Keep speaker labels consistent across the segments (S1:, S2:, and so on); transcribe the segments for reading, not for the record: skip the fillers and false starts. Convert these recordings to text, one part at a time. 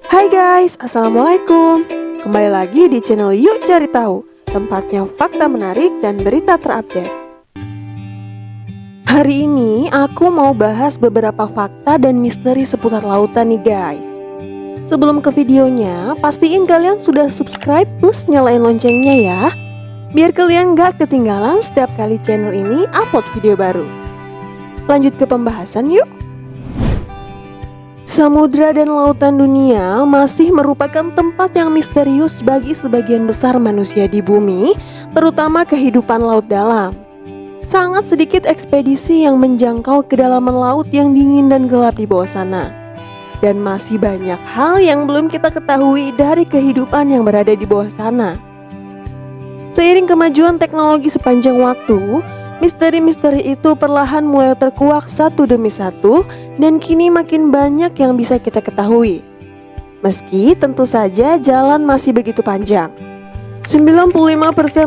S1: Hai guys, Assalamualaikum. Kembali lagi di channel Yuk Cari Tahu, tempatnya fakta menarik dan berita terupdate. Hari ini aku mau bahas beberapa fakta dan misteri seputar lautan nih guys. Sebelum ke videonya, pastiin kalian sudah subscribe plus nyalain loncengnya ya, biar kalian gak ketinggalan setiap kali channel ini upload video baru. Lanjut ke pembahasan yuk. Samudra dan lautan dunia masih merupakan tempat yang misterius bagi sebagian besar manusia di bumi, terutama kehidupan laut dalam. Sangat sedikit ekspedisi yang menjangkau kedalaman laut yang dingin dan gelap di bawah sana. Dan masih banyak hal yang belum kita ketahui dari kehidupan yang berada di bawah sana. Seiring kemajuan teknologi sepanjang waktu, misteri-misteri itu perlahan mulai terkuak satu demi satu dan kini makin banyak yang bisa kita ketahui. Meski tentu saja jalan masih begitu panjang. 95%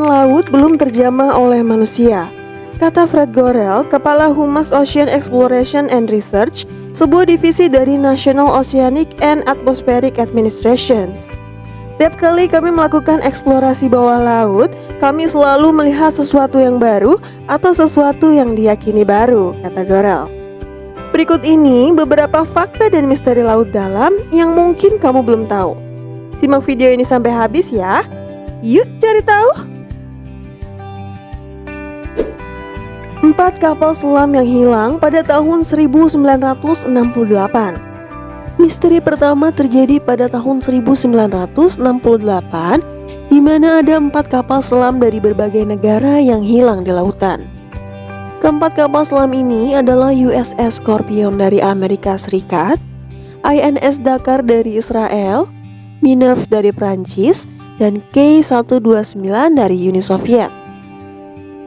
S1: laut belum terjamah oleh manusia, kata Fred Gorel, Kepala Humas Ocean Exploration and Research, sebuah divisi dari National Oceanic and Atmospheric Administration. Setiap kali kami melakukan eksplorasi bawah laut, kami selalu melihat sesuatu yang baru atau sesuatu yang diyakini baru, kata Gorel. Berikut ini beberapa fakta dan misteri laut dalam yang mungkin kamu belum tahu. Simak video ini sampai habis ya. Yuk cari tahu. 4 kapal selam yang hilang pada tahun 1968. Misteri pertama terjadi pada tahun 1968, di mana ada 4 kapal selam dari berbagai negara yang hilang di lautan. Keempat kapal selam ini adalah USS Scorpion dari Amerika Serikat, INS Dakar dari Israel, Minerve dari Prancis, dan K-129 dari Uni Soviet.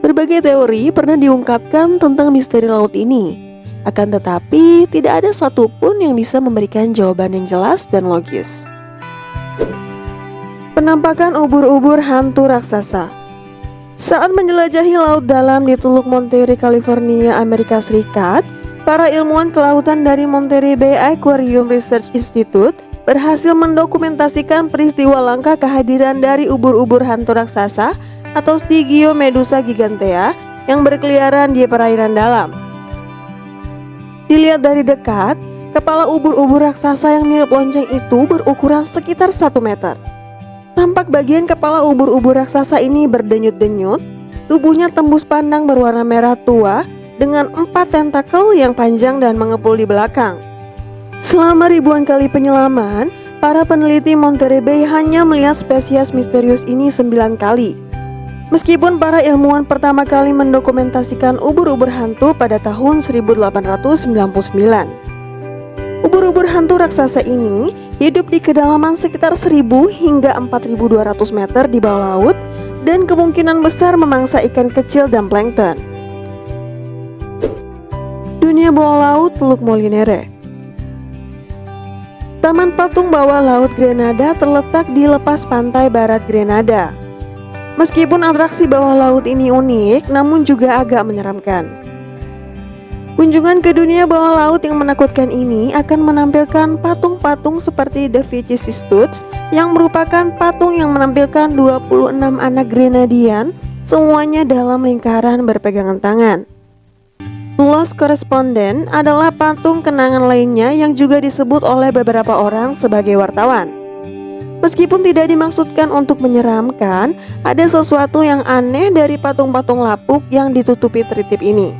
S1: Berbagai teori pernah diungkapkan tentang misteri laut ini. Akan tetapi, tidak ada satupun yang bisa memberikan jawaban yang jelas dan logis. Penampakan ubur-ubur hantu raksasa. Saat menjelajahi laut dalam di Teluk Monterey, California, Amerika Serikat, para ilmuwan kelautan dari Monterey Bay Aquarium Research Institute berhasil mendokumentasikan peristiwa langka kehadiran dari ubur-ubur hantu raksasa atau Stygiomedusa gigantea yang berkeliaran di perairan dalam. Dilihat dari dekat, kepala ubur-ubur raksasa yang mirip lonceng itu berukuran sekitar 1 meter. Tampak bagian kepala ubur-ubur raksasa ini berdenyut-denyut, tubuhnya tembus pandang berwarna merah tua dengan 4 tentakel yang panjang dan mengepul di belakang. Selama ribuan kali penyelaman, para peneliti Monterey Bay hanya melihat spesies misterius ini 9 kali. Meskipun para ilmuwan pertama kali mendokumentasikan ubur-ubur hantu pada tahun 1899. Ubur-ubur hantu raksasa ini hidup di kedalaman sekitar 1000 hingga 4200 meter di bawah laut dan kemungkinan besar memangsa ikan kecil dan plankton. Dunia bawah laut Teluk Molinere. Taman Patung Bawah Laut Grenada terletak di lepas pantai barat Grenada. Meskipun atraksi bawah laut ini unik, namun juga agak menyeramkan. Kunjungan ke dunia bawah laut yang menakutkan ini akan menampilkan patung-patung seperti The Vicissitudes yang merupakan patung yang menampilkan 26 anak Grenadian, semuanya dalam lingkaran berpegangan tangan. Lost Correspondent adalah patung kenangan lainnya yang juga disebut oleh beberapa orang sebagai wartawan. Meskipun tidak dimaksudkan untuk menyeramkan, ada sesuatu yang aneh dari patung-patung lapuk yang ditutupi tritip ini.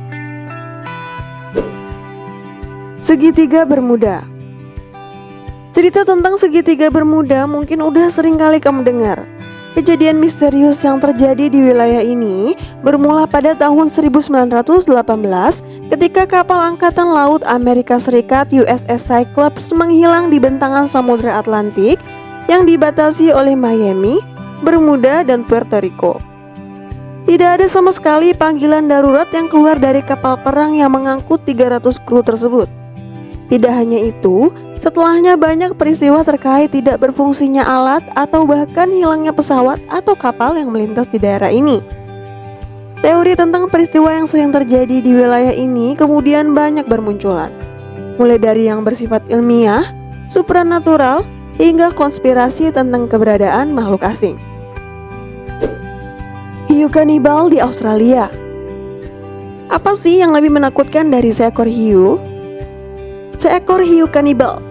S1: Segitiga Bermuda. Cerita tentang segitiga Bermuda mungkin udah sering kali kamu dengar. Kejadian misterius yang terjadi di wilayah ini bermula pada tahun 1918 ketika kapal angkatan laut Amerika Serikat USS Cyclops menghilang di bentangan Samudra Atlantik yang dibatasi oleh Miami, Bermuda, dan Puerto Rico. Tidak ada sama sekali panggilan darurat yang keluar dari kapal perang yang mengangkut 300 kru tersebut. Tidak hanya itu, setelahnya banyak peristiwa terkait tidak berfungsinya alat atau bahkan hilangnya pesawat atau kapal yang melintas di daerah ini. Teori tentang peristiwa yang sering terjadi di wilayah ini kemudian banyak bermunculan, mulai dari yang bersifat ilmiah, supranatural, hingga konspirasi tentang keberadaan makhluk asing. Hiu kanibal di Australia. Apa sih yang lebih menakutkan dari seekor hiu? Seekor hiu kanibal.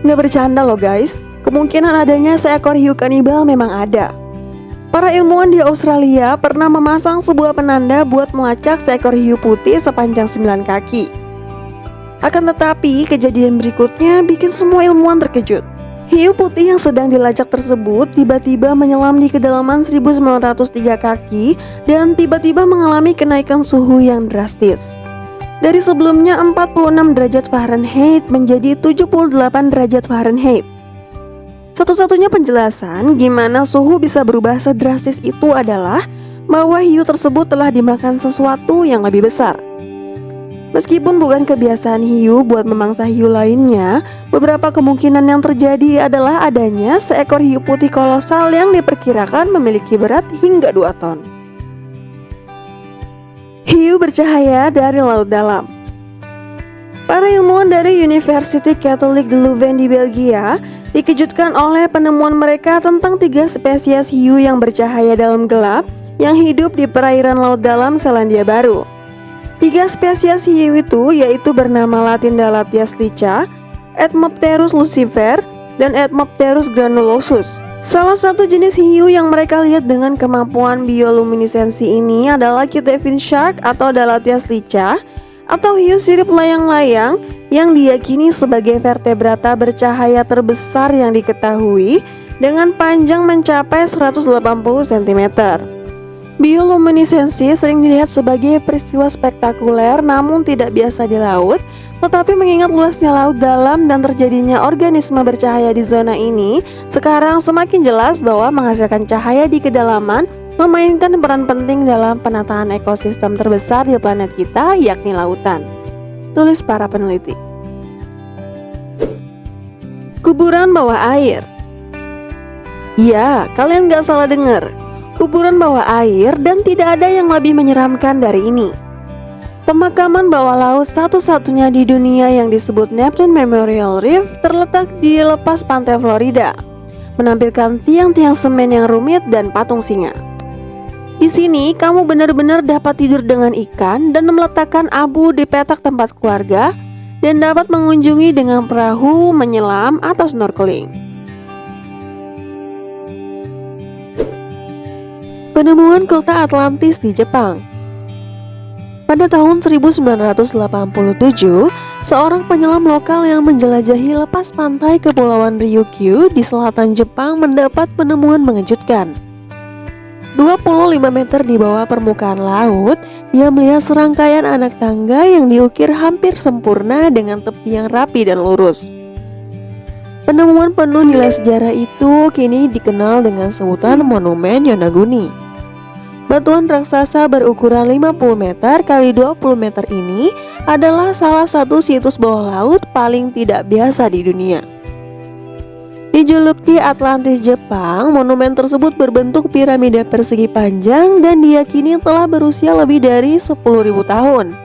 S1: Nggak bercanda loh guys, kemungkinan adanya seekor hiu kanibal memang ada. Para ilmuwan di Australia pernah memasang sebuah penanda buat melacak seekor hiu putih sepanjang 9 kaki. Akan tetapi, kejadian berikutnya bikin semua ilmuwan terkejut. Hiu putih yang sedang dilacak tersebut tiba-tiba menyelam di kedalaman 1903 kaki dan tiba-tiba mengalami kenaikan suhu yang drastis. Dari sebelumnya 46 derajat Fahrenheit menjadi 78 derajat Fahrenheit. Satu-satunya penjelasan gimana suhu bisa berubah sedrastis itu adalah bahwa hiu tersebut telah dimakan sesuatu yang lebih besar. Meskipun bukan kebiasaan hiu buat memangsa hiu lainnya, beberapa kemungkinan yang terjadi adalah adanya seekor hiu putih kolosal yang diperkirakan memiliki berat hingga 2 ton. Hiu bercahaya dari laut dalam. Para ilmuwan dari University Catholic de Leuven di Belgia dikejutkan oleh penemuan mereka tentang 3 spesies hiu yang bercahaya dalam gelap yang hidup di perairan laut dalam Selandia Baru. 3 spesies hiu itu yaitu bernama Latin Dalathea slicha, Edmopterus lucifer, dan Edmopterus granulosus. Salah satu jenis hiu yang mereka lihat dengan kemampuan bioluminesensi ini adalah Cetaphil shark atau Dalathea slicha, atau hiu sirip layang-layang yang diyakini sebagai vertebrata bercahaya terbesar yang diketahui dengan panjang mencapai 180 cm. Bioluminesensi sering dilihat sebagai peristiwa spektakuler namun tidak biasa di laut, tetapi mengingat luasnya laut dalam dan terjadinya organisme bercahaya di zona ini, sekarang semakin jelas bahwa menghasilkan cahaya di kedalaman memainkan peran penting dalam penataan ekosistem terbesar di planet kita, yakni lautan. Tulis para peneliti. Kuburan bawah air. Ya, kalian gak salah dengar. Kuburan bawah air dan tidak ada yang lebih menyeramkan dari ini. Pemakaman bawah laut satu-satunya di dunia yang disebut Neptune Memorial Reef terletak di lepas pantai Florida, menampilkan tiang-tiang semen yang rumit dan patung singa. Di sini kamu benar-benar dapat tidur dengan ikan dan meletakkan abu di petak tempat keluarga dan dapat mengunjungi dengan perahu, menyelam, atau snorkeling. Penemuan kota Atlantis di Jepang. Pada tahun 1987, seorang penyelam lokal yang menjelajahi lepas pantai Kepulauan Ryukyu di selatan Jepang mendapat penemuan mengejutkan. 25 meter di bawah permukaan laut, dia melihat serangkaian anak tangga yang diukir hampir sempurna dengan tepi yang rapi dan lurus. Penemuan penuh nilai sejarah itu kini dikenal dengan sebutan Monumen Yonaguni. Batuan raksasa berukuran 50 meter x 20 meter ini adalah salah satu situs bawah laut paling tidak biasa di dunia. Dijuluki Atlantis Jepang, monumen tersebut berbentuk piramida persegi panjang dan diyakini telah berusia lebih dari 10.000 tahun.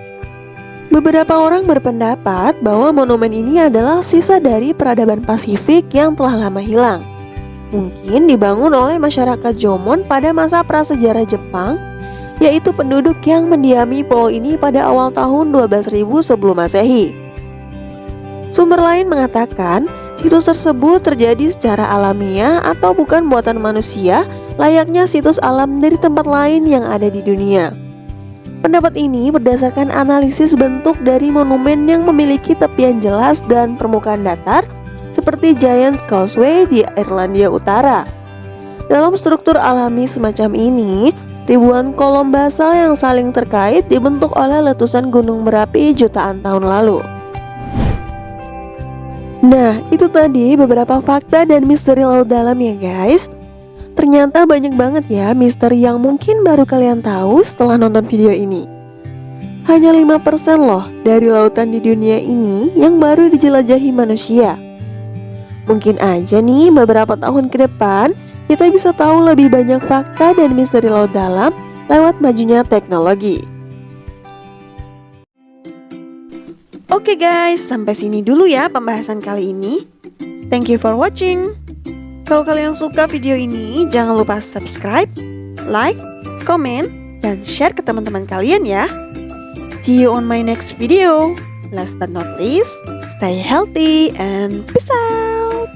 S1: Beberapa orang berpendapat bahwa monumen ini adalah sisa dari peradaban Pasifik yang telah lama hilang. Mungkin dibangun oleh masyarakat Jomon pada masa prasejarah Jepang, yaitu penduduk yang mendiami pulau ini pada awal tahun 12.000 sebelum Masehi. Sumber lain mengatakan situs tersebut terjadi secara alamiah atau bukan buatan manusia, layaknya situs alam dari tempat lain yang ada di dunia. Pendapat ini berdasarkan analisis bentuk dari monumen yang memiliki tepian jelas dan permukaan datar, seperti Giant's Causeway di Irlandia Utara. Dalam struktur alami semacam ini, ribuan kolom basal yang saling terkait dibentuk oleh letusan gunung berapi jutaan tahun lalu. Nah, itu tadi beberapa fakta dan misteri laut dalam ya guys. Ternyata banyak banget ya misteri yang mungkin baru kalian tahu setelah nonton video ini. Hanya 5% loh dari lautan di dunia ini yang baru dijelajahi manusia. Mungkin aja nih beberapa tahun ke depan kita bisa tahu lebih banyak fakta dan misteri laut dalam lewat majunya teknologi. Oke guys, sampai sini dulu ya pembahasan kali ini. Thank you for watching. Kalau kalian suka video ini, jangan lupa subscribe, like, comment, dan share ke teman-teman kalian ya. See you on my next video. Last but not least, stay healthy and peace out.